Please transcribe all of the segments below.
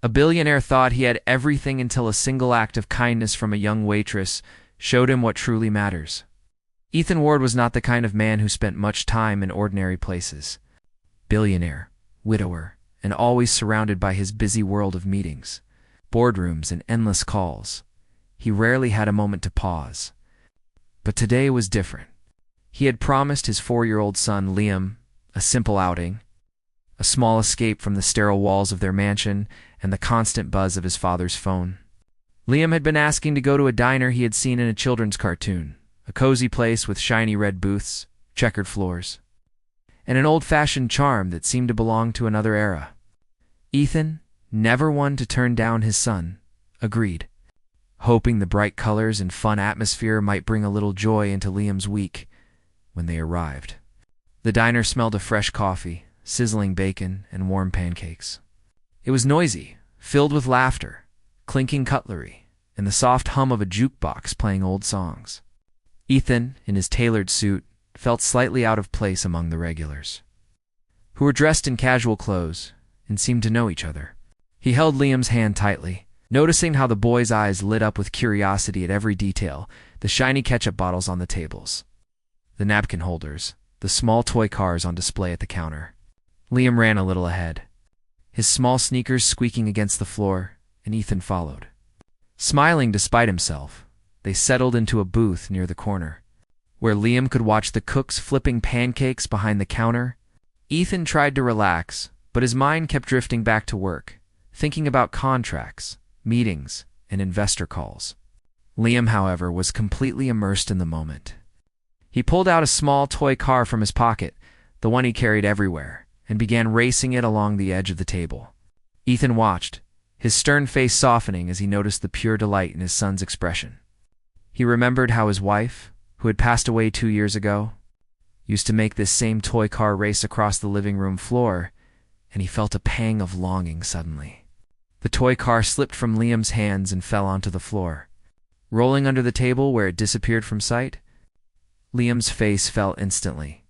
A billionaire thought he had everything until a single act of kindness from a young waitress showed him what truly matters. Ethan Ward was not the kind of man who spent much time in ordinary places. Billionaire, widower, and always surrounded by his busy world of meetings, boardrooms, and endless calls, he rarely had a moment to pause. But today was different. He had promised his 4-year-old son, Liam, a simple outing, a small escape from the sterile walls of their mansion and the constant buzz of his father's phone. Liam had been asking to go to a diner he had seen in a children's cartoon, a cozy place with shiny red booths, checkered floors, and an old-fashioned charm that seemed to belong to another era. Ethan, never one to turn down his son, agreed, hoping the bright colors and fun atmosphere might bring a little joy into Liam's week. When they arrived, the diner smelled of fresh coffee, sizzling bacon, and warm pancakes. It was noisy, filled with laughter, clinking cutlery, and the soft hum of a jukebox playing old songs. Ethan, in his tailored suit, felt slightly out of place among the regulars, who were dressed in casual clothes and seemed to know each other. He held Liam's hand tightly, noticing how the boy's eyes lit up with curiosity at every detail: the shiny ketchup bottles on the tables, the napkin holders, the small toy cars on display at the counter. Liam ran a little ahead, his small sneakers squeaking against the floor, and Ethan followed. Smiling despite himself, they settled into a booth near the corner, where Liam could watch the cooks flipping pancakes behind the counter. Ethan tried to relax, but his mind kept drifting back to work, thinking about contracts, meetings, and investor calls. Liam, however, was completely immersed in the moment. He pulled out a small toy car from his pocket, the one he carried everywhere, and began racing it along the edge of the table. Ethan watched, his stern face softening as he noticed the pure delight in his son's expression. He remembered how his wife, who had passed away 2 years ago, used to make this same toy car race across the living room floor, and he felt a pang of longing suddenly. The toy car slipped from Liam's hands and fell onto the floor. Rolling under the table where it disappeared from sight, Liam's face fell instantly.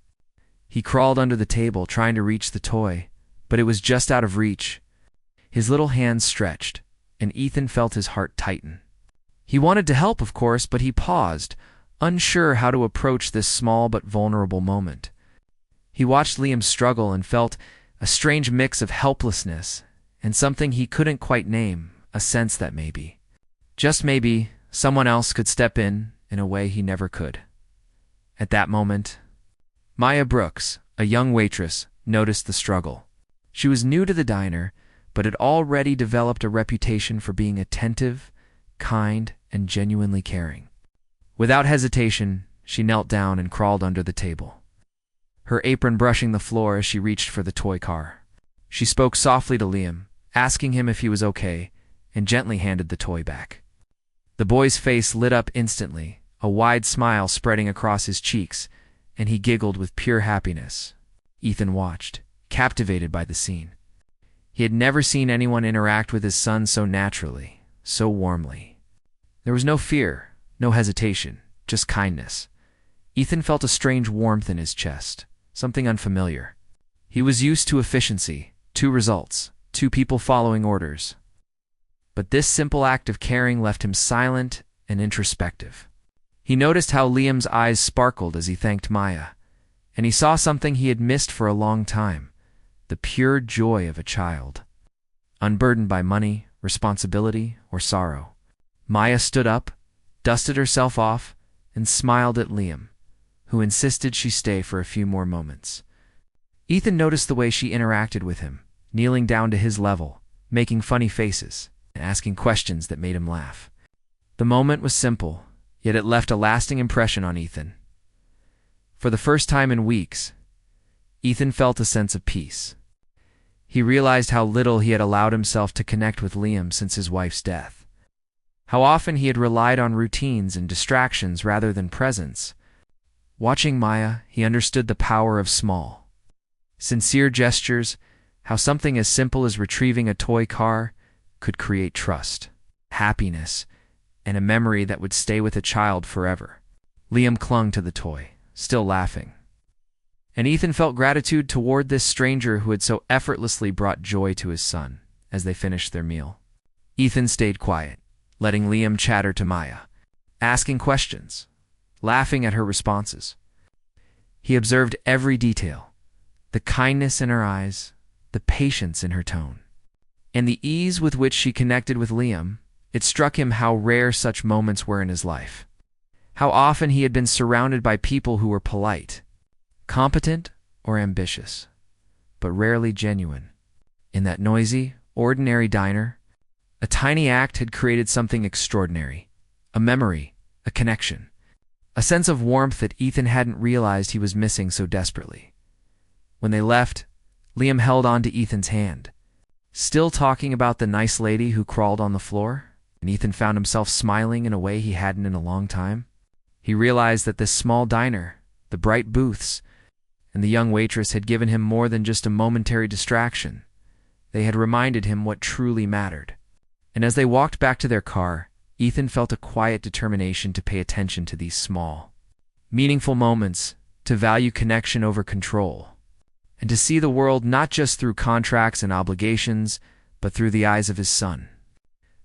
He crawled under the table, trying to reach the toy, but it was just out of reach. His little hands stretched, and Ethan felt his heart tighten. He wanted to help, of course, but he paused, unsure how to approach this small but vulnerable moment. He watched Liam struggle and felt a strange mix of helplessness and something he couldn't quite name, a sense that maybe, just maybe, someone else could step in a way he never could. At that moment, Maya Brooks, a young waitress, noticed the struggle. She was new to the diner, but had already developed a reputation for being attentive, kind, and genuinely caring. Without hesitation, she knelt down and crawled under the table, her apron brushing the floor as she reached for the toy car. She spoke softly to Liam, asking him if he was okay, and gently handed the toy back. The boy's face lit up instantly, a wide smile spreading across his cheeks, and he giggled with pure happiness. Ethan watched, captivated by the scene. He had never seen anyone interact with his son so naturally, so warmly. There was no fear, no hesitation, just kindness. Ethan felt a strange warmth in his chest, something unfamiliar. He was used to efficiency, to results, to people following orders. But this simple act of caring left him silent and introspective. He noticed how Liam's eyes sparkled as he thanked Maya, and he saw something he had missed for a long time: the pure joy of a child, unburdened by money, responsibility, or sorrow. Maya stood up, dusted herself off, and smiled at Liam, who insisted she stay for a few more moments. Ethan noticed the way she interacted with him, kneeling down to his level, making funny faces, and asking questions that made him laugh. The moment was simple, yet it left a lasting impression on Ethan. For the first time in weeks, Ethan felt a sense of peace. He realized how little he had allowed himself to connect with Liam since his wife's death. How often he had relied on routines and distractions rather than presence. Watching Maya, he understood the power of small, sincere gestures, how something as simple as retrieving a toy car could create trust, happiness, and a memory that would stay with a child forever. Liam clung to the toy, still laughing, and Ethan felt gratitude toward this stranger who had so effortlessly brought joy to his son. as they finished their meal. Ethan stayed quiet, letting Liam chatter to Maya, asking questions, laughing at her responses. He observed every detail, the kindness in her eyes, the patience in her tone, and the ease with which she connected with Liam. It struck him how rare such moments were in his life. How often he had been surrounded by people who were polite, competent, or ambitious, but rarely genuine. In that noisy, ordinary diner, a tiny act had created something extraordinary, a memory, a connection, a sense of warmth that Ethan hadn't realized he was missing so desperately. When they left, Liam held on to Ethan's hand, still talking about the nice lady who crawled on the floor, and Ethan found himself smiling in a way he hadn't in a long time. He realized that this small diner, the bright booths, and the young waitress had given him more than just a momentary distraction. They had reminded him what truly mattered. And as they walked back to their car, Ethan felt a quiet determination to pay attention to these small, meaningful moments, to value connection over control, and to see the world not just through contracts and obligations, but through the eyes of his son,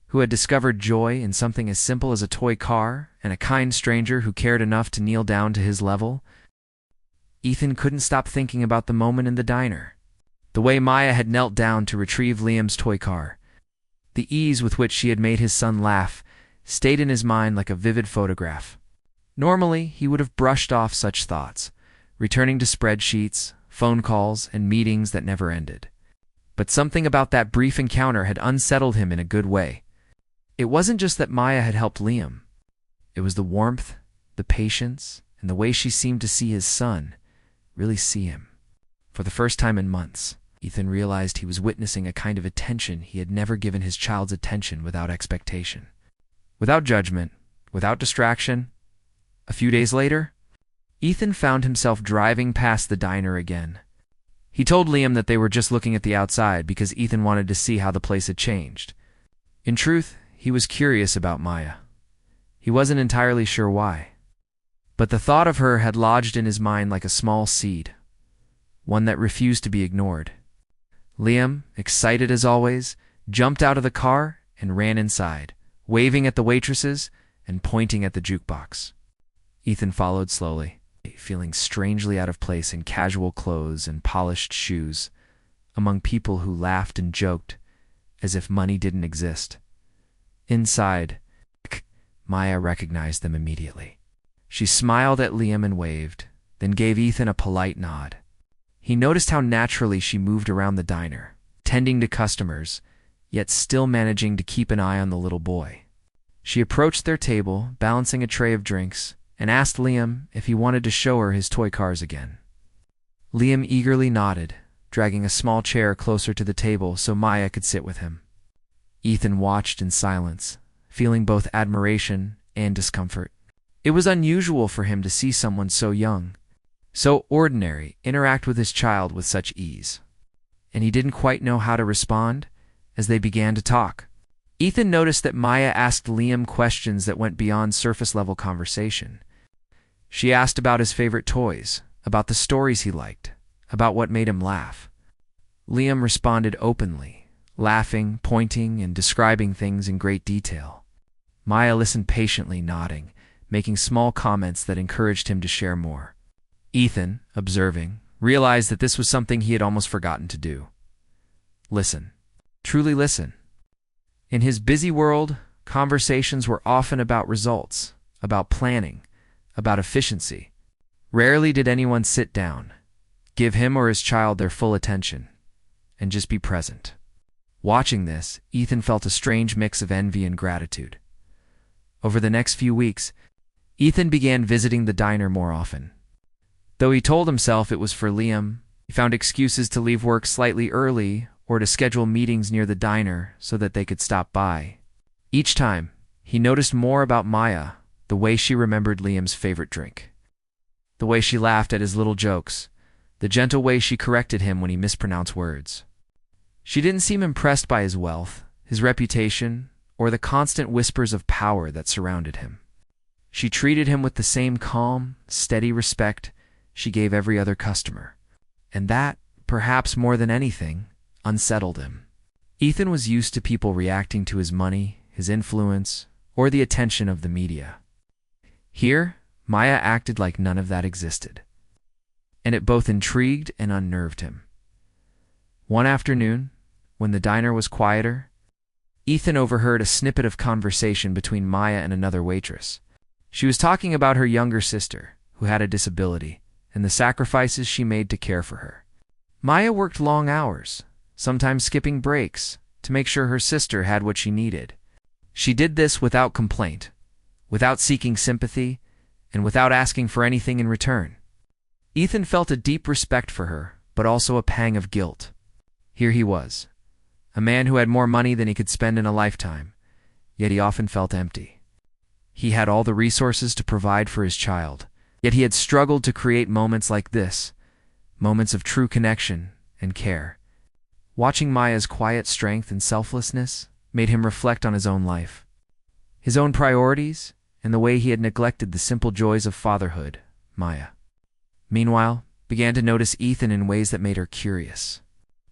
who had discovered joy in something as simple as a toy car and a kind stranger who cared enough to kneel down to his level. Ethan couldn't stop thinking about the moment in the diner, the way Maya had knelt down to retrieve Liam's toy car. The ease with which she had made his son laugh stayed in his mind like a vivid photograph. Normally, he would have brushed off such thoughts, returning to spreadsheets, phone calls, and meetings that never ended. But something about that brief encounter had unsettled him in a good way. It wasn't just that Maya had helped Liam. It was the warmth, the patience, and the way she seemed to see his son, really see him. For the first time in months, Ethan realized he was witnessing a kind of attention he had never given his child's attention without expectation, without judgment, without distraction. A few days later, Ethan found himself driving past the diner again. He told Liam that they were just looking at the outside because Ethan wanted to see how the place had changed. In truth, he was curious about Maya. He wasn't entirely sure why. But the thought of her had lodged in his mind like a small seed, one that refused to be ignored. Liam, excited as always, jumped out of the car and ran inside, waving at the waitresses and pointing at the jukebox. Ethan followed slowly, feeling strangely out of place in casual clothes and polished shoes, among people who laughed and joked as if money didn't exist. Inside, Maya recognized them immediately. She smiled at Liam and waved, then gave Ethan a polite nod. He noticed how naturally she moved around the diner, tending to customers, yet still managing to keep an eye on the little boy. She approached their table, balancing a tray of drinks, and asked Liam if he wanted to show her his toy cars again. Liam eagerly nodded, dragging a small chair closer to the table so Maya could sit with him. Ethan watched in silence, feeling both admiration and discomfort. It was unusual for him to see someone so young, so ordinary, interact with his child with such ease. And he didn't quite know how to respond as they began to talk. Ethan noticed that Maya asked Liam questions that went beyond surface-level conversation. She asked about his favorite toys, about the stories he liked, about what made him laugh. Liam responded openly, laughing, pointing, and describing things in great detail. Maya listened patiently, nodding, making small comments that encouraged him to share more. Ethan, observing, realized that this was something he had almost forgotten to do. Listen. Truly listen. In his busy world, conversations were often about results, about planning, about efficiency. Rarely did anyone sit down, give him or his child their full attention, and just be present. Watching this, Ethan felt a strange mix of envy and gratitude. Over the next few weeks, Ethan began visiting the diner more often. Though he told himself it was for Liam, he found excuses to leave work slightly early or to schedule meetings near the diner so that they could stop by. Each time, he noticed more about Maya, the way she remembered Liam's favorite drink, the way she laughed at his little jokes, the gentle way she corrected him when he mispronounced words. She didn't seem impressed by his wealth, his reputation, or the constant whispers of power that surrounded him. She treated him with the same calm, steady respect she gave every other customer, and that, perhaps more than anything, unsettled him. Ethan was used to people reacting to his money, his influence, or the attention of the media. Here, Maya acted like none of that existed, and it both intrigued and unnerved him. One afternoon, when the diner was quieter, Ethan overheard a snippet of conversation between Maya and another waitress. She was talking about her younger sister, who had a disability, and the sacrifices she made to care for her. Maya worked long hours, sometimes skipping breaks, to make sure her sister had what she needed. She did this without complaint, without seeking sympathy, and without asking for anything in return. Ethan felt a deep respect for her, but also a pang of guilt. Here he was, a man who had more money than he could spend in a lifetime, yet he often felt empty. He had all the resources to provide for his child, yet he had struggled to create moments like this, moments of true connection and care. Watching Maya's quiet strength and selflessness made him reflect on his own life, his own priorities, and the way he had neglected the simple joys of fatherhood. Maya, meanwhile, began to notice Ethan in ways that made her curious.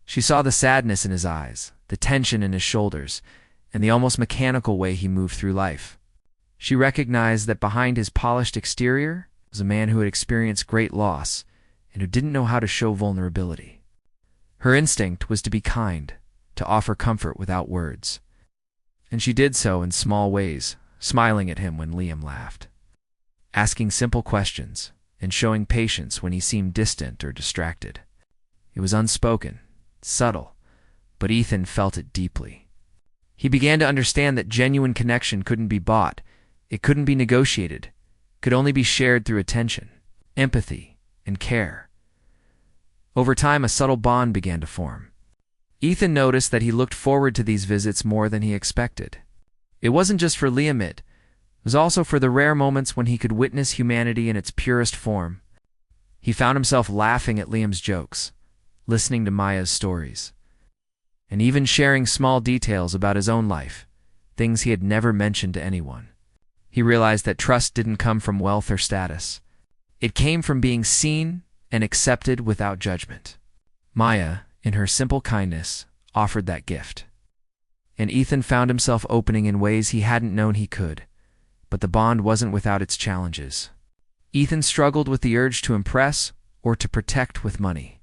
She saw the sadness in his eyes, the tension in his shoulders, and the almost mechanical way he moved through life. She recognized that behind his polished exterior was a man who had experienced great loss and who didn't know how to show vulnerability. Her instinct was to be kind, to offer comfort without words. And she did so in small ways, smiling at him when Liam laughed, asking simple questions, and showing patience when he seemed distant or distracted. It was unspoken, subtle, but Ethan felt it deeply. He began to understand that genuine connection couldn't be bought, it couldn't be negotiated, could only be shared through attention, empathy, and care. Over time, a subtle bond began to form. Ethan noticed that he looked forward to these visits more than he expected. It wasn't just for Liam, it was also for the rare moments when he could witness humanity in its purest form. He found himself laughing at Liam's jokes, listening to Maya's stories, and even sharing small details about his own life, things he had never mentioned to anyone. He realized that trust didn't come from wealth or status. It came from being seen and accepted without judgment. Maya, in her simple kindness, offered that gift. And Ethan found himself opening in ways he hadn't known he could. But the bond wasn't without its challenges. Ethan struggled with the urge to impress or to protect with money,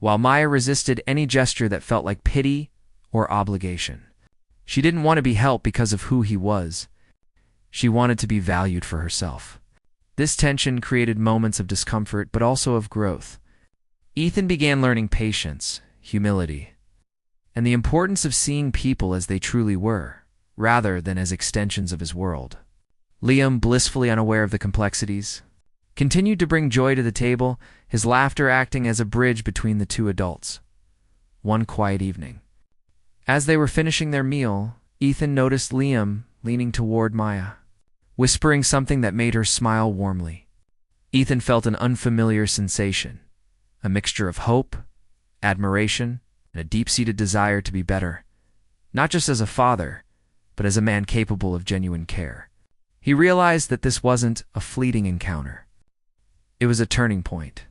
while Maya resisted any gesture that felt like pity or obligation. She didn't want to be helped because of who he was. She wanted to be valued for herself. This tension created moments of discomfort, but also of growth. Ethan began learning patience, humility, and the importance of seeing people as they truly were, rather than as extensions of his world. Liam, blissfully unaware of the complexities, continued to bring joy to the table, his laughter acting as a bridge between the two adults. One quiet evening, as they were finishing their meal, Ethan noticed Liam leaning toward Maya, whispering something that made her smile warmly. Ethan felt an unfamiliar sensation, a mixture of hope, admiration, and a deep-seated desire to be better, not just as a father, but as a man capable of genuine care. He realized that this wasn't a fleeting encounter. It was a turning point.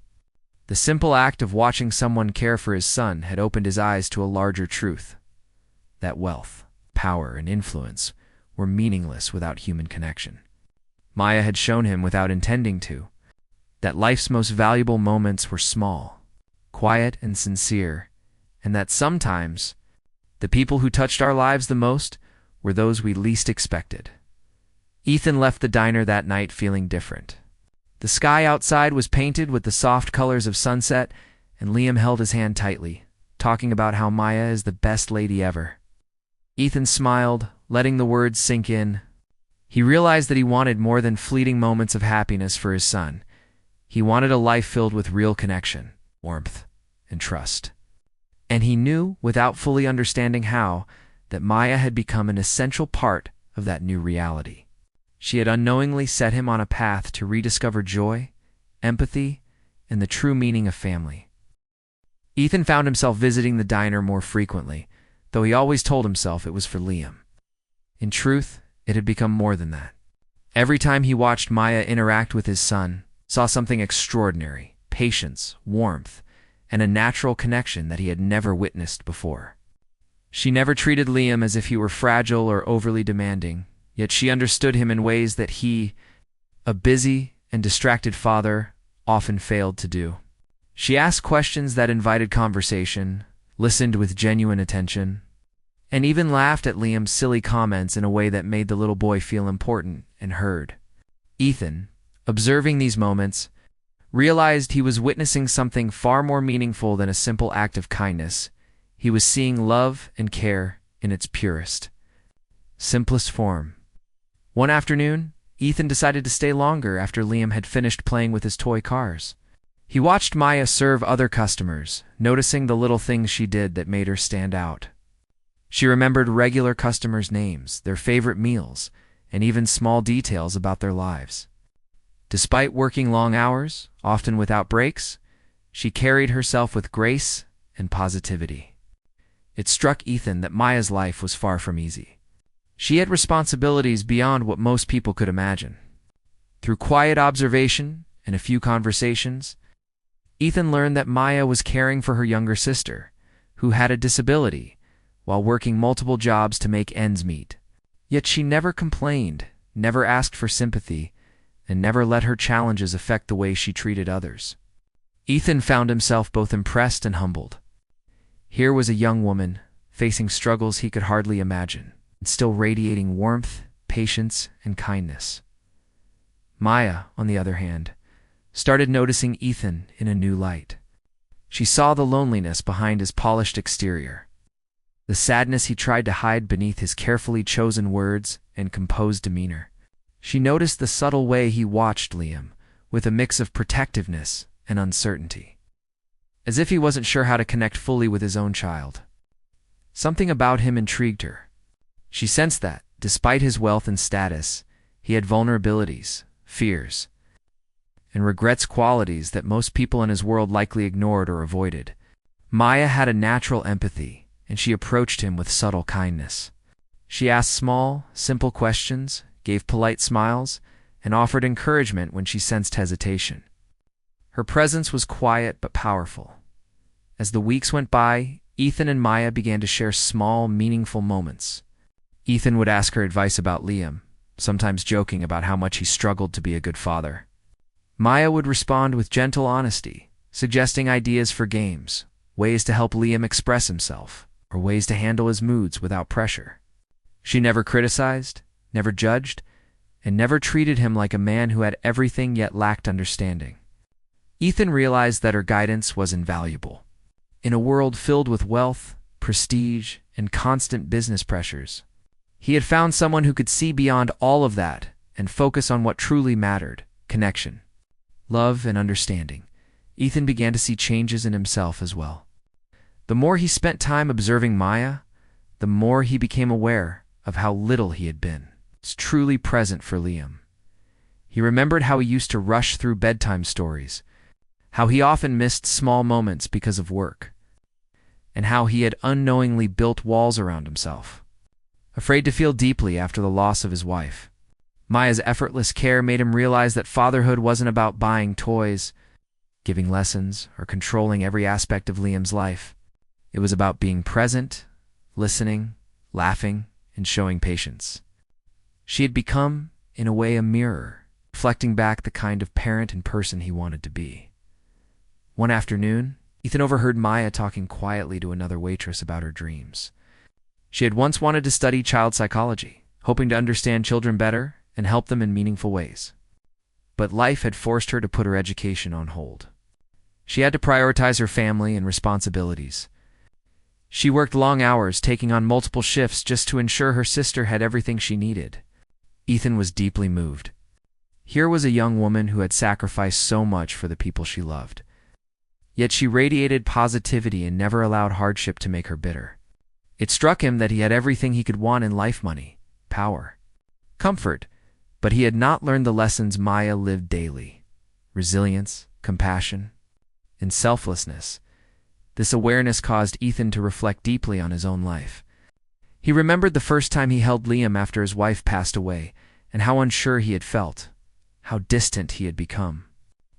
The simple act of watching someone care for his son had opened his eyes to a larger truth, that wealth, power, and influence were meaningless without human connection. Maya had shown him, without intending to, that life's most valuable moments were small, quiet, and sincere, and that sometimes the people who touched our lives the most were those we least expected. Ethan left the diner that night feeling different. The sky outside was painted with the soft colors of sunset, and Liam held his hand tightly, talking about how Maya is the best lady ever. Ethan smiled, letting the words sink in. He realized that he wanted more than fleeting moments of happiness for his son. He wanted a life filled with real connection, warmth, and trust. And he knew, without fully understanding how, that Maya had become an essential part of that new reality. She had unknowingly set him on a path to rediscover joy, empathy, and the true meaning of family. Ethan found himself visiting the diner more frequently, though he always told himself it was for Liam. In truth, it had become more than that. Every time he watched Maya interact with his son, saw something extraordinary, patience, warmth, and a natural connection that he had never witnessed before. She never treated Liam as if he were fragile or overly demanding, yet she understood him in ways that he, a busy and distracted father, often failed to do. She asked questions that invited conversation, listened with genuine attention, and even laughed at Liam's silly comments in a way that made the little boy feel important and heard. Ethan, observing these moments, realized he was witnessing something far more meaningful than a simple act of kindness. He was seeing love and care in its purest, simplest form. One afternoon, Ethan decided to stay longer after Liam had finished playing with his toy cars. He watched Maya serve other customers, noticing the little things she did that made her stand out. She remembered regular customers' names, their favorite meals, and even small details about their lives. Despite working long hours, often without breaks, she carried herself with grace and positivity. It struck Ethan that Maya's life was far from easy. She had responsibilities beyond what most people could imagine. Through quiet observation and a few conversations, Ethan learned that Maya was caring for her younger sister, who had a disability, while working multiple jobs to make ends meet. Yet she never complained, never asked for sympathy, and never let her challenges affect the way she treated others. Ethan found himself both impressed and humbled. Here was a young woman, facing struggles he could hardly imagine, and still radiating warmth, patience, and kindness. Maya, on the other hand, started noticing Ethan in a new light. She saw the loneliness behind his polished exterior, the sadness he tried to hide beneath his carefully chosen words and composed demeanor. She noticed the subtle way he watched Liam, with a mix of protectiveness and uncertainty, as if he wasn't sure how to connect fully with his own child. Something about him intrigued her. She sensed that, despite his wealth and status, he had vulnerabilities, fears, and regrets, qualities that most people in his world likely ignored or avoided. Maya had a natural empathy, and she approached him with subtle kindness. She asked small, simple questions, gave polite smiles, and offered encouragement when she sensed hesitation. Her presence was quiet but powerful. As the weeks went by, Ethan and Maya began to share small, meaningful moments. Ethan would ask her advice about Liam, sometimes joking about how much he struggled to be a good father. Maya would respond with gentle honesty, suggesting ideas for games, ways to help Liam express himself, or ways to handle his moods without pressure. She never criticized, never judged, and never treated him like a man who had everything yet lacked understanding. Ethan realized that her guidance was invaluable. In a world filled with wealth, prestige, and constant business pressures, he had found someone who could see beyond all of that and focus on what truly mattered: connection, love, and understanding. Ethan began to see changes in himself as well. The more he spent time observing Maya, the more he became aware of how little he had been truly present for Liam. He remembered how he used to rush through bedtime stories, how he often missed small moments because of work, and how he had unknowingly built walls around himself, afraid to feel deeply after the loss of his wife. Maya's effortless care made him realize that fatherhood wasn't about buying toys, giving lessons, or controlling every aspect of Liam's life. It was about being present, listening, laughing, and showing patience. She had become, in a way, a mirror, reflecting back the kind of parent and person he wanted to be. One afternoon, Ethan overheard Maya talking quietly to another waitress about her dreams. She had once wanted to study child psychology, hoping to understand children better and help them in meaningful ways. But life had forced her to put her education on hold. She had to prioritize her family and responsibilities. She worked long hours, taking on multiple shifts just to ensure her sister had everything she needed. Ethan was deeply moved. Here was a young woman who had sacrificed so much for the people she loved. Yet she radiated positivity and never allowed hardship to make her bitter. It struck him that he had everything he could want in life: money, power, comfort, but he had not learned the lessons Maya lived daily: resilience, compassion, and selflessness. This awareness caused Ethan to reflect deeply on his own life. He remembered the first time he held Liam after his wife passed away, and how unsure he had felt, how distant he had become.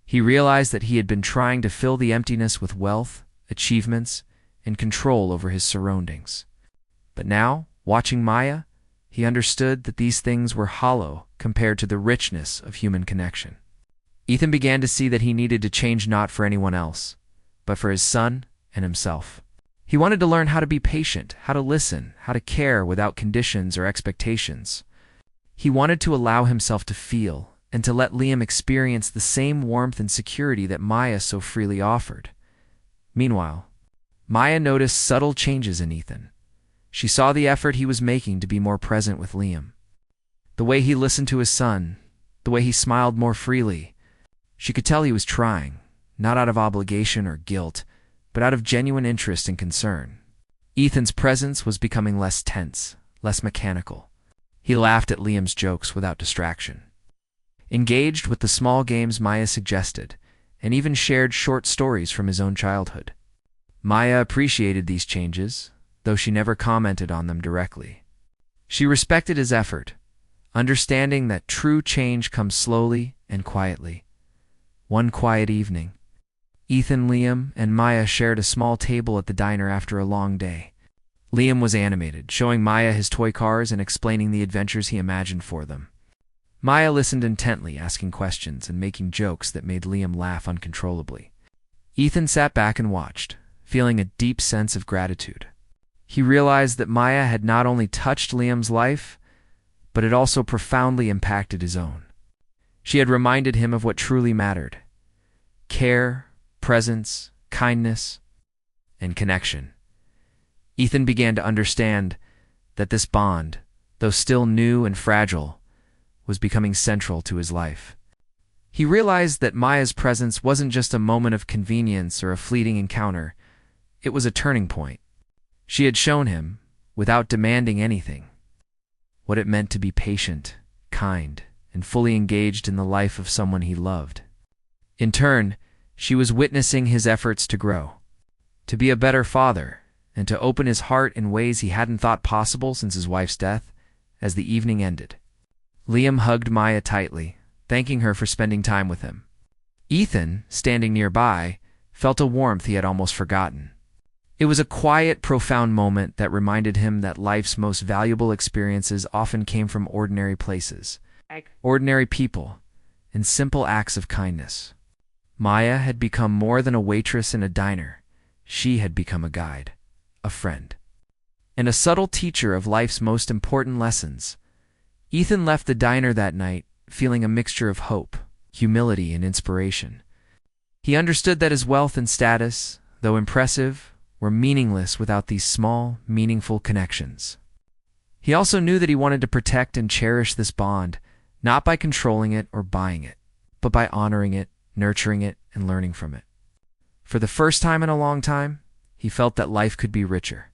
He realized that he had been trying to fill the emptiness with wealth, achievements, and control over his surroundings. But now, watching Maya, he understood that these things were hollow compared to the richness of human connection. Ethan began to see that he needed to change not for anyone else, but for his son and himself. He wanted to learn how to be patient, how to listen, how to care without conditions or expectations. He wanted to allow himself to feel and to let Liam experience the same warmth and security that Maya so freely offered. Meanwhile, Maya noticed subtle changes in Ethan. She saw the effort he was making to be more present with Liam. The way he listened to his son, the way he smiled more freely. She could tell he was trying, not out of obligation or guilt, but out of genuine interest and concern. Ethan's presence was becoming less tense, less mechanical. He laughed at Liam's jokes without distraction, engaged with the small games Maya suggested, and even shared short stories from his own childhood. Maya appreciated these changes, though she never commented on them directly. She respected his effort, understanding that true change comes slowly and quietly. One quiet evening, Ethan, Liam, and Maya shared a small table at the diner after a long day. Liam was animated, showing Maya his toy cars and explaining the adventures he imagined for them. Maya listened intently, asking questions and making jokes that made Liam laugh uncontrollably. Ethan sat back and watched, feeling a deep sense of gratitude. He realized that Maya had not only touched Liam's life, but it also profoundly impacted his own. She had reminded him of what truly mattered: care, presence, kindness, and connection. Ethan began to understand that this bond, though still new and fragile, was becoming central to his life. He realized that Maya's presence wasn't just a moment of convenience or a fleeting encounter. It was a turning point. She had shown him, without demanding anything, what it meant to be patient, kind, and fully engaged in the life of someone he loved. In turn, she was witnessing his efforts to grow, to be a better father, and to open his heart in ways he hadn't thought possible since his wife's death. As the evening ended, Liam hugged Maya tightly, thanking her for spending time with him. Ethan, standing nearby, felt a warmth he had almost forgotten. It was a quiet, profound moment that reminded him that life's most valuable experiences often came from ordinary places, ordinary people, and simple acts of kindness. Maya had become more than a waitress in a diner. She had become a guide, a friend, and a subtle teacher of life's most important lessons. Ethan left the diner that night feeling a mixture of hope, humility, and inspiration. He understood that his wealth and status, though impressive, were meaningless without these small, meaningful connections. He also knew that he wanted to protect and cherish this bond, not by controlling it or buying it, but by honoring it, nurturing it, and learning from it. For the first time in a long time, he felt that life could be richer,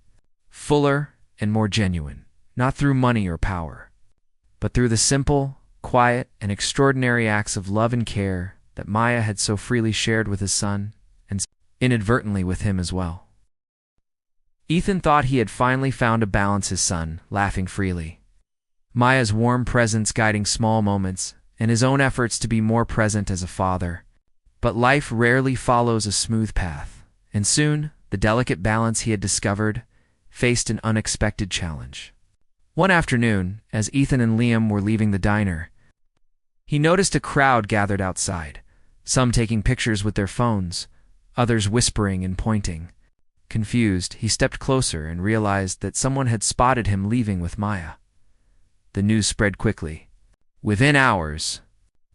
fuller, and more genuine, not through money or power, but through the simple, quiet, and extraordinary acts of love and care that Maya had so freely shared with his son, and inadvertently with him as well. Ethan thought he had finally found a balance: his son, laughing freely, Maya's warm presence guiding small moments, and his own efforts to be more present as a father. But life rarely follows a smooth path, and soon the delicate balance he had discovered faced an unexpected challenge. One afternoon, as Ethan and Liam were leaving the diner, he noticed a crowd gathered outside, some taking pictures with their phones, others whispering and pointing. Confused, he stepped closer and realized that someone had spotted him leaving with Maya. The news spread quickly. Within hours,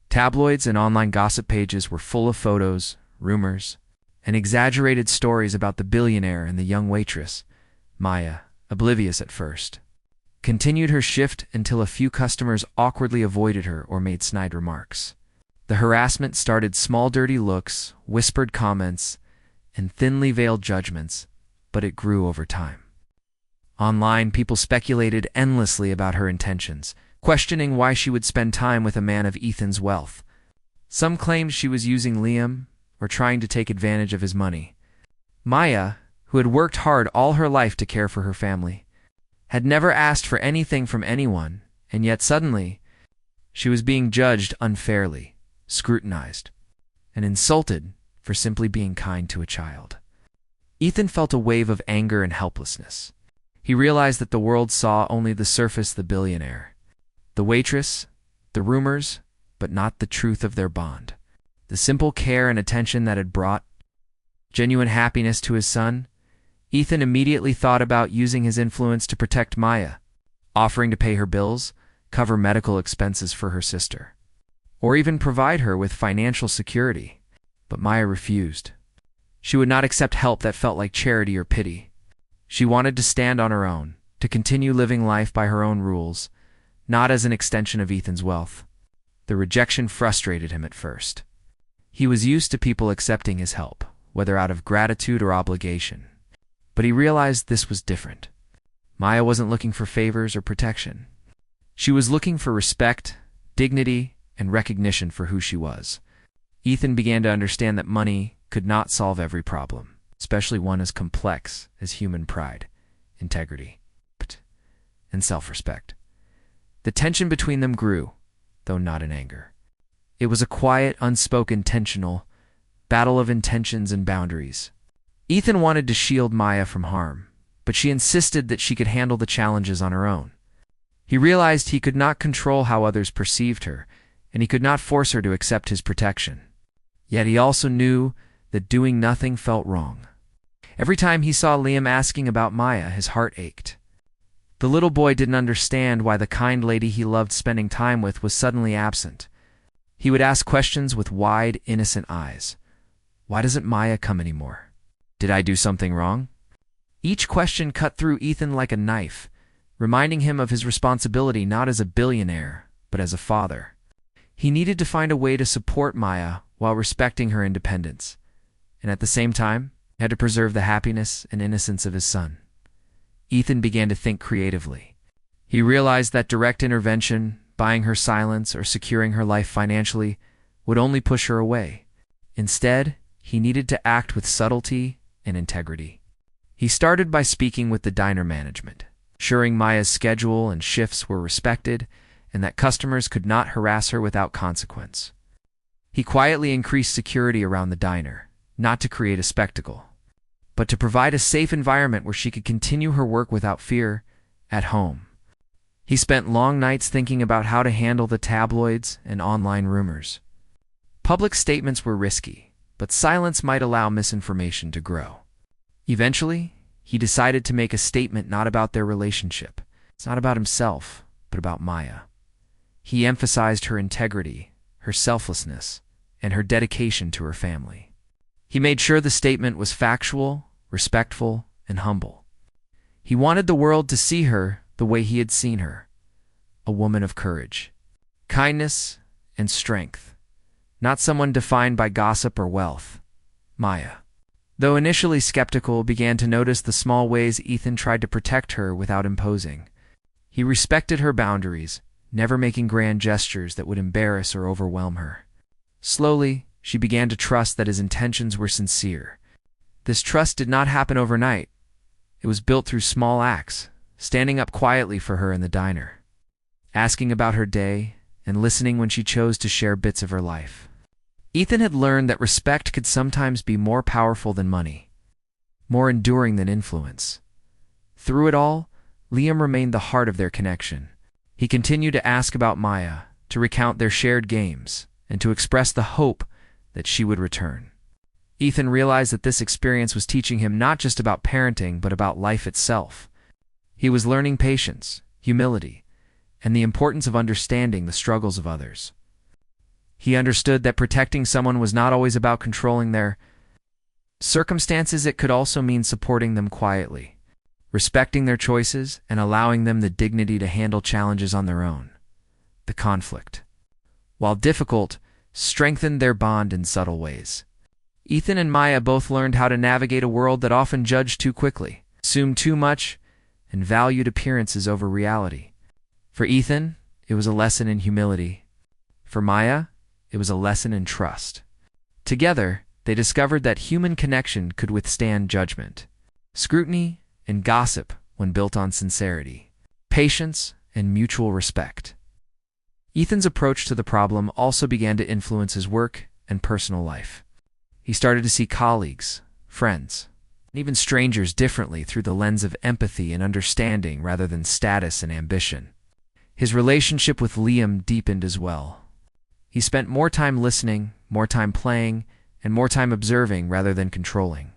tabloids and online gossip pages were full of photos, rumors, and exaggerated stories about the billionaire and the young waitress. Maya, oblivious at first, continued her shift until a few customers awkwardly avoided her or made snide remarks. The harassment started: small dirty looks, whispered comments, and thinly veiled judgments, but it grew over time. Online, people speculated endlessly about her intentions, questioning why she would spend time with a man of Ethan's wealth. Some claimed she was using Liam or trying to take advantage of his money. Maya, who had worked hard all her life to care for her family, had never asked for anything from anyone, and yet suddenly she was being judged unfairly, scrutinized, and insulted for simply being kind to a child. Ethan felt a wave of anger and helplessness. He realized that the world saw only the surface, the billionaire, the waitress, the rumors, but not the truth of their bond. The simple care and attention that had brought genuine happiness to his son. Ethan immediately thought about using his influence to protect Maya, offering to pay her bills, cover medical expenses for her sister, or even provide her with financial security. But Maya refused. She would not accept help that felt like charity or pity. She wanted to stand on her own, to continue living life by her own rules, not as an extension of Ethan's wealth. The rejection frustrated him at first. He was used to people accepting his help, whether out of gratitude or obligation. But he realized this was different. Maya wasn't looking for favors or protection. She was looking for respect, dignity, and recognition for who she was. Ethan began to understand that money could not solve every problem, especially one as complex as human pride, integrity, and self-respect. The tension between them grew, though not in anger. It was a quiet, unspoken, intentional battle of intentions and boundaries. Ethan wanted to shield Maya from harm, but she insisted that she could handle the challenges on her own. He realized he could not control how others perceived her, and he could not force her to accept his protection. Yet he also knew that doing nothing felt wrong. Every time he saw Liam asking about Maya, his heart ached. The little boy didn't understand why the kind lady he loved spending time with was suddenly absent. He would ask questions with wide, innocent eyes. Why doesn't Maya come anymore? Did I do something wrong? Each question cut through Ethan like a knife, reminding him of his responsibility not as a billionaire, but as a father. He needed to find a way to support Maya while respecting her independence, and at the same time, had to preserve the happiness and innocence of his son. Ethan began to think creatively. He realized that direct intervention, buying her silence, or securing her life financially would only push her away. Instead, he needed to act with subtlety and integrity. He started by speaking with the diner management, ensuring Maya's schedule and shifts were respected and that customers could not harass her without consequence. He quietly increased security around the diner, not to create a spectacle, but to provide a safe environment where she could continue her work without fear at home. He spent long nights thinking about how to handle the tabloids and online rumors. Public statements were risky, but silence might allow misinformation to grow. Eventually, he decided to make a statement not about their relationship. It's not about himself, but about Maya. He emphasized her integrity, her selflessness, and her dedication to her family. He made sure the statement was factual, respectful, and humble. He wanted the world to see her the way he had seen her, a woman of courage, kindness, and strength, not someone defined by gossip or wealth. Maya, though initially skeptical, began to notice the small ways Ethan tried to protect her without imposing. He respected her boundaries, never making grand gestures that would embarrass or overwhelm her. Slowly, she began to trust that his intentions were sincere. This trust did not happen overnight. It was built through small acts, standing up quietly for her in the diner, asking about her day, and listening when she chose to share bits of her life. Ethan had learned that respect could sometimes be more powerful than money, more enduring than influence. Through it all, Liam remained the heart of their connection. He continued to ask about Maya, to recount their shared games, and to express the hope that she would return. Ethan realized that this experience was teaching him not just about parenting, but about life itself. He was learning patience, humility, and the importance of understanding the struggles of others. He understood that protecting someone was not always about controlling their circumstances. It could also mean supporting them quietly, respecting their choices, and allowing them the dignity to handle challenges on their own. The conflict, while difficult, strengthened their bond in subtle ways. Ethan and Maya both learned how to navigate a world that often judged too quickly, assumed too much, and valued appearances over reality. For Ethan, it was a lesson in humility. For Maya, it was a lesson in trust. Together, they discovered that human connection could withstand judgment, scrutiny, and gossip when built on sincerity, patience, and mutual respect. Ethan's approach to the problem also began to influence his work and personal life. He started to see colleagues, friends, and even strangers differently through the lens of empathy and understanding rather than status and ambition. His relationship with Liam deepened as well. He spent more time listening, more time playing, and more time observing rather than controlling.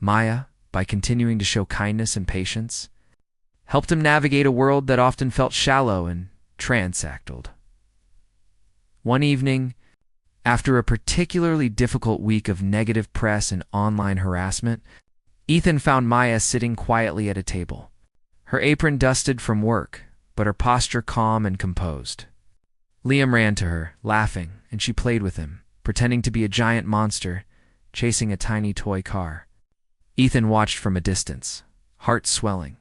Maya, by continuing to show kindness and patience, helped him navigate a world that often felt shallow and transactional. One evening, after a particularly difficult week of negative press and online harassment, Ethan found Maya sitting quietly at a table, her apron dusted from work, but her posture calm and composed. Liam ran to her, laughing, and she played with him, pretending to be a giant monster, chasing a tiny toy car. Ethan watched from a distance, heart swelling.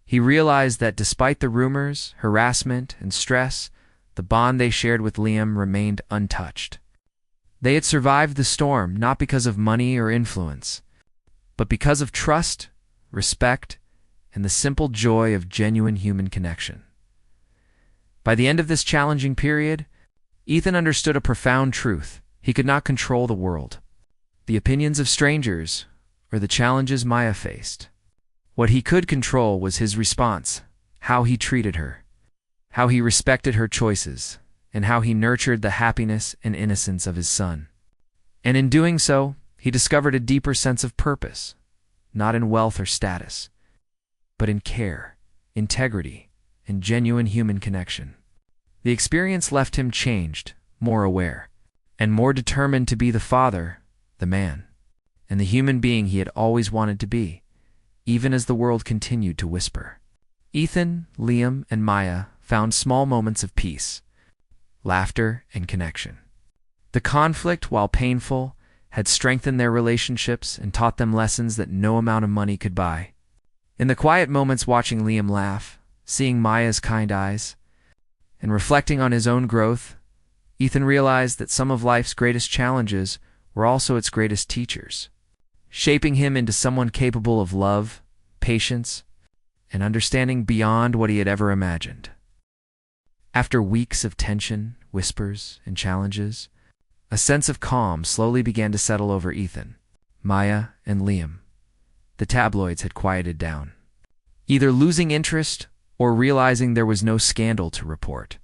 He realized that despite the rumors, harassment, and stress, the bond they shared with Liam remained untouched. They had survived the storm not because of money or influence, but because of trust, respect, and the simple joy of genuine human connection. By the end of this challenging period, Ethan understood a profound truth. He could not control the world, the opinions of strangers, or the challenges Maya faced. What he could control was his response, how he treated her, how he respected her choices, and how he nurtured the happiness and innocence of his son. And in doing so, he discovered a deeper sense of purpose, not in wealth or status, but in care, integrity, and genuine human connection. The experience left him changed, more aware, and more determined to be the father, the man, and the human being he had always wanted to be, even as the world continued to whisper. Ethan, Liam, and Maya found small moments of peace, laughter, and connection. The conflict, while painful, had strengthened their relationships and taught them lessons that no amount of money could buy. In the quiet moments watching Liam laugh, seeing Maya's kind eyes, and reflecting on his own growth, Ethan realized that some of life's greatest challenges were also its greatest teachers, shaping him into someone capable of love, patience, and understanding beyond what he had ever imagined. After weeks of tension, whispers, and challenges, a sense of calm slowly began to settle over Ethan, Maya, and Liam. The tabloids had quieted down, either losing interest or realizing there was no scandal to report.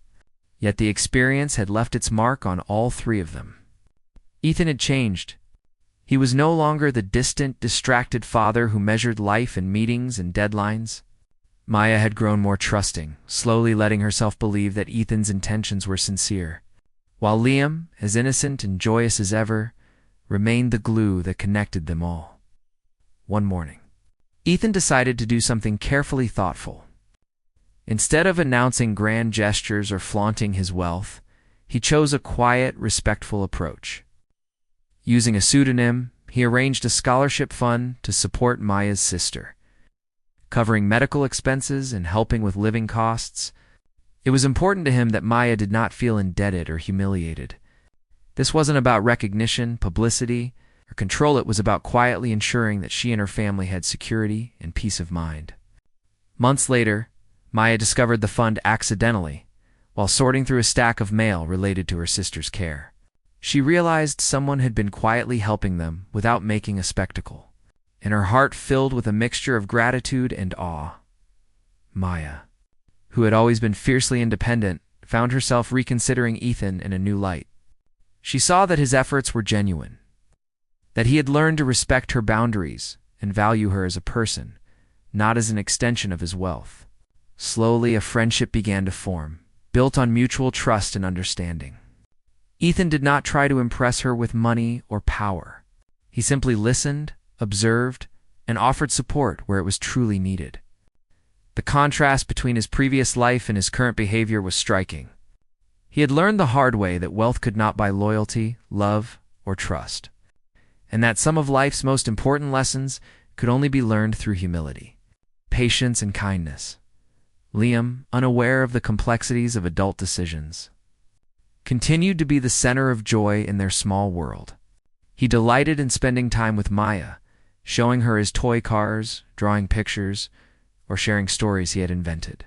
Yet the experience had left its mark on all three of them. Ethan had changed. He was no longer the distant, distracted father who measured life in meetings and deadlines. Maya had grown more trusting, slowly letting herself believe that Ethan's intentions were sincere, while Liam, as innocent and joyous as ever, remained the glue that connected them all. One morning, Ethan decided to do something carefully thoughtful. Instead of announcing grand gestures or flaunting his wealth, he chose a quiet, respectful approach. Using a pseudonym, he arranged a scholarship fund to support Maya's sister, covering medical expenses and helping with living costs. It was important to him that Maya did not feel indebted or humiliated. This wasn't about recognition, publicity, or control. It was about quietly ensuring that she and her family had security and peace of mind. Months later, Maya discovered the fund accidentally while sorting through a stack of mail related to her sister's care. She realized someone had been quietly helping them without making a spectacle, and her heart filled with a mixture of gratitude and awe. Maya, who had always been fiercely independent, found herself reconsidering Ethan in a new light. She saw that his efforts were genuine, that he had learned to respect her boundaries and value her as a person, not as an extension of his wealth. Slowly, a friendship began to form, built on mutual trust and understanding. Ethan did not try to impress her with money or power. He simply listened, observed, and offered support where it was truly needed. The contrast between his previous life and his current behavior was striking. He had learned the hard way that wealth could not buy loyalty, love, or trust, and that some of life's most important lessons could only be learned through humility, patience, and kindness. Liam, unaware of the complexities of adult decisions, continued to be the center of joy in their small world. He delighted in spending time with Maya, showing her his toy cars, drawing pictures, or sharing stories he had invented.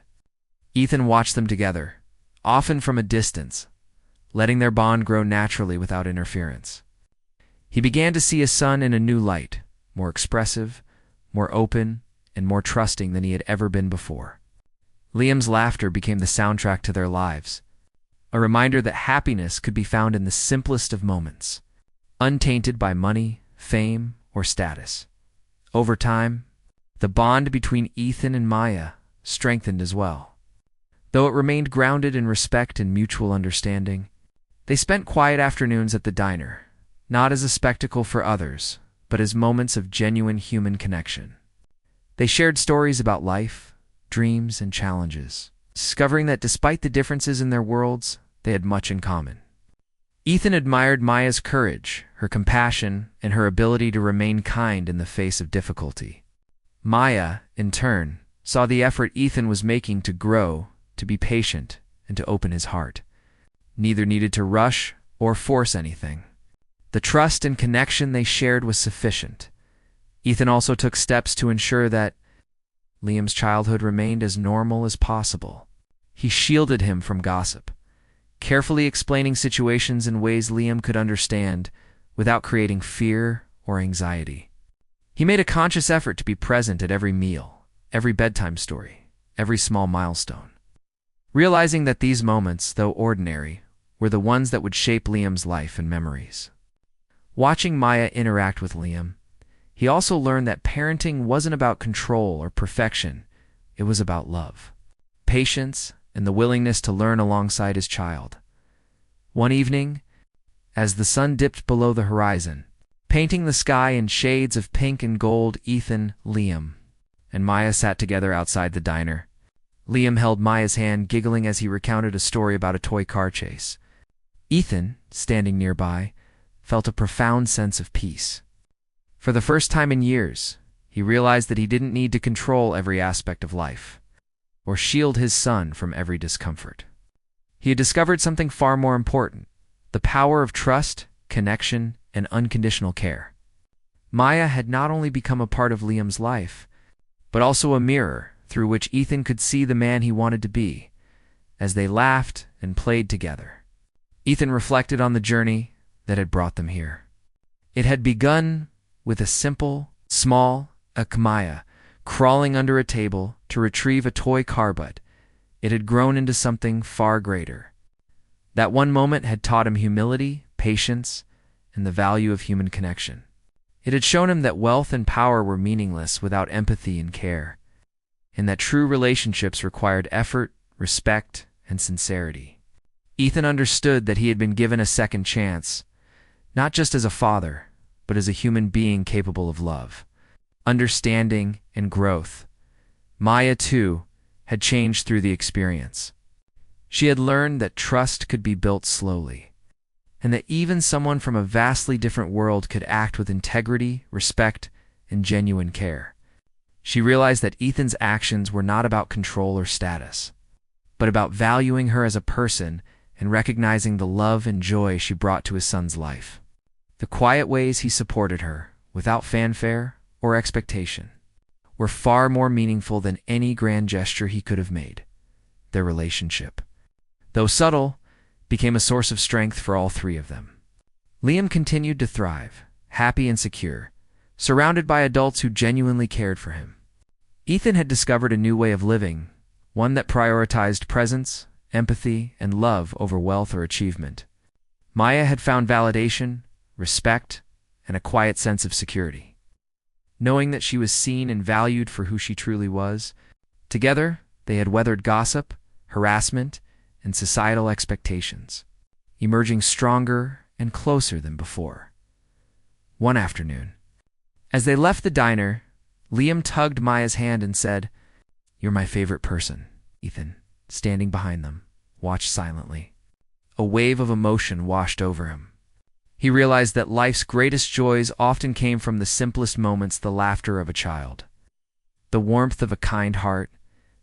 Ethan watched them together, often from a distance, letting their bond grow naturally without interference. He began to see his son in a new light, more expressive, more open, and more trusting than he had ever been before. Liam's laughter became the soundtrack to their lives, a reminder that happiness could be found in the simplest of moments, untainted by money, fame, or status. Over time, the bond between Ethan and Maya strengthened as well. Though it remained grounded in respect and mutual understanding, they spent quiet afternoons at the diner, not as a spectacle for others, but as moments of genuine human connection. They shared stories about life, dreams, and challenges, discovering that despite the differences in their worlds, they had much in common. Ethan admired Maya's courage, her compassion, and her ability to remain kind in the face of difficulty. Maya, in turn, saw the effort Ethan was making to grow, to be patient, and to open his heart. Neither needed to rush or force anything. The trust and connection they shared was sufficient. Ethan also took steps to ensure that Liam's childhood remained as normal as possible. He shielded him from gossip, carefully explaining situations in ways Liam could understand without creating fear or anxiety. He made a conscious effort to be present at every meal, every bedtime story, every small milestone, realizing that these moments, though ordinary, were the ones that would shape Liam's life and memories. Watching Maya interact with Liam, he also learned that parenting wasn't about control or perfection. It was about love, patience, and the willingness to learn alongside his child. One evening, as the sun dipped below the horizon, painting the sky in shades of pink and gold, Ethan, Liam, and Maya sat together outside the diner. Liam held Maya's hand, giggling as he recounted a story about a toy car chase. Ethan, standing nearby, felt a profound sense of peace. For the first time in years, he realized that he didn't need to control every aspect of life, or shield his son from every discomfort. He had discovered something far more important: the power of trust, connection, and unconditional care. Maya had not only become a part of Liam's life, but also a mirror through which Ethan could see the man he wanted to be. As they laughed and played together, Ethan reflected on the journey that had brought them here. It had begun with a simple, small Maya crawling under a table to retrieve a toy car, but it had grown into something far greater. That one moment had taught him humility, patience, and the value of human connection. It had shown him that wealth and power were meaningless without empathy and care, and that true relationships required effort, respect, and sincerity. Ethan understood that he had been given a second chance, not just as a father, but as a human being capable of love, understanding, and growth. Maya, too, had changed through the experience. She had learned that trust could be built slowly, and that even someone from a vastly different world could act with integrity, respect, and genuine care. She realized that Ethan's actions were not about control or status, but about valuing her as a person and recognizing the love and joy she brought to his son's life. The quiet ways he supported her, without fanfare or expectation, were far more meaningful than any grand gesture he could have made. Their relationship, though subtle, became a source of strength for all three of them. Liam continued to thrive, happy and secure, surrounded by adults who genuinely cared for him. Ethan had discovered a new way of living, one that prioritized presence, empathy, and love over wealth or achievement. Maya had found validation, respect, and a quiet sense of security. Knowing that she was seen and valued for who she truly was, together they had weathered gossip, harassment, and societal expectations, emerging stronger and closer than before. One afternoon, as they left the diner, Liam tugged Maya's hand and said, "You're my favorite person." Ethan, standing behind them, watched silently. A wave of emotion washed over him. He realized that life's greatest joys often came from the simplest moments: the laughter of a child, the warmth of a kind heart,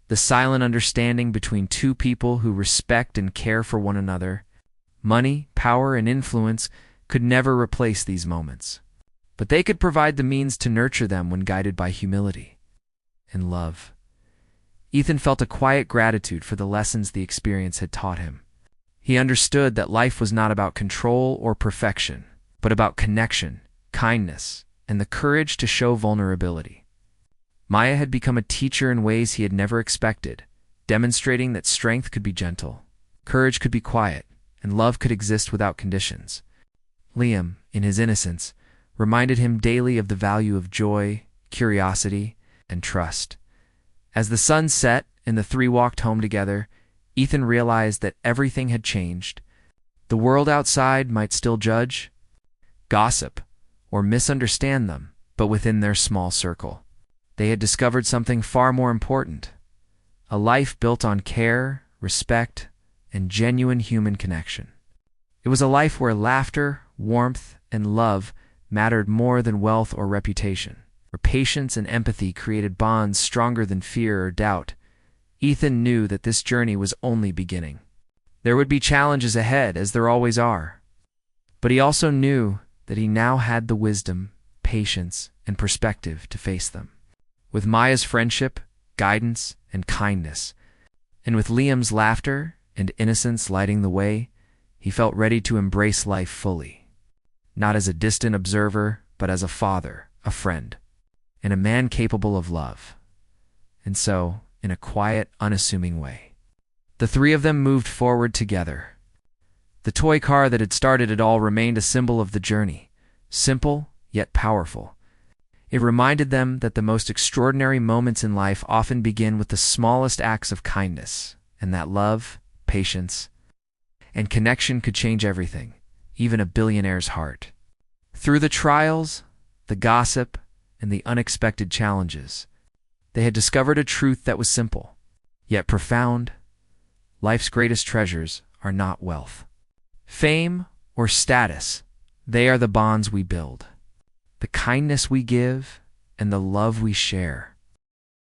the silent understanding between two people who respect and care for one another. Money, power, and influence could never replace these moments, but they could provide the means to nurture them when guided by humility and love. Ethan felt a quiet gratitude for the lessons the experience had taught him. He understood that life was not about control or perfection, but about connection, kindness, and the courage to show vulnerability. Maya had become a teacher in ways he had never expected, demonstrating that strength could be gentle, courage could be quiet, and love could exist without conditions. Liam, in his innocence, reminded him daily of the value of joy, curiosity, and trust. As the sun set and the three walked home together, Ethan realized that everything had changed. The world outside might still judge, gossip, or misunderstand them, but within their small circle, they had discovered something far more important: a life built on care, respect, and genuine human connection. It was a life where laughter, warmth, and love mattered more than wealth or reputation, where patience and empathy created bonds stronger than fear or doubt. Ethan knew that this journey was only beginning. There would be challenges ahead, as there always are. But he also knew that he now had the wisdom, patience, and perspective to face them. With Maya's friendship, guidance, and kindness, and with Liam's laughter and innocence lighting the way, he felt ready to embrace life fully. Not as a distant observer, but as a father, a friend, and a man capable of love. And so, in a quiet, unassuming way, the three of them moved forward together. The toy car that had started it all remained a symbol of the journey, simple yet powerful. It reminded them that the most extraordinary moments in life often begin with the smallest acts of kindness, and that love, patience, and connection could change everything, even a billionaire's heart. Through the trials, the gossip, and the unexpected challenges, they had discovered a truth that was simple, yet profound. Life's greatest treasures are not wealth, fame, or status. They are the bonds we build, the kindness we give, and the love we share.